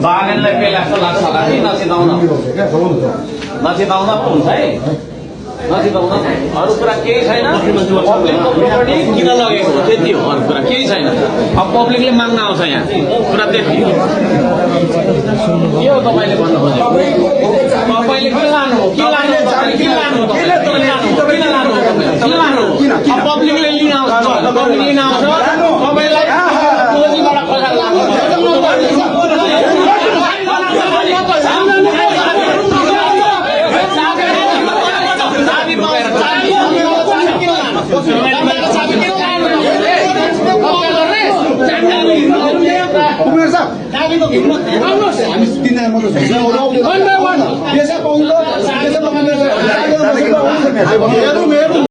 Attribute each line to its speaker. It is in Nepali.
Speaker 1: बागेनलाई के लाग्छ लाग्छ होला कि नचिताउन पो हुन्छ है नचिताउन अरू कुरा केही छैन पब्लिकको प्रोपर्टी किन लगेको हो त्यति हो अरू कुरा केही छैन अब पब्लिकले माग्न आउँछ यहाँ कुरा त्यति के हो तपाईँले भन्नु खोजेको तपाईँले के लानु हो पब्लिकले लिन आउँछ पब्लिक लिन आउँछ तपाईँलाई गोलीबाट खसार लाग्छ
Speaker 2: कुमार साहब दाबीको हिम्मत आउनुहोस् हामी तीनजना मात्र छौँ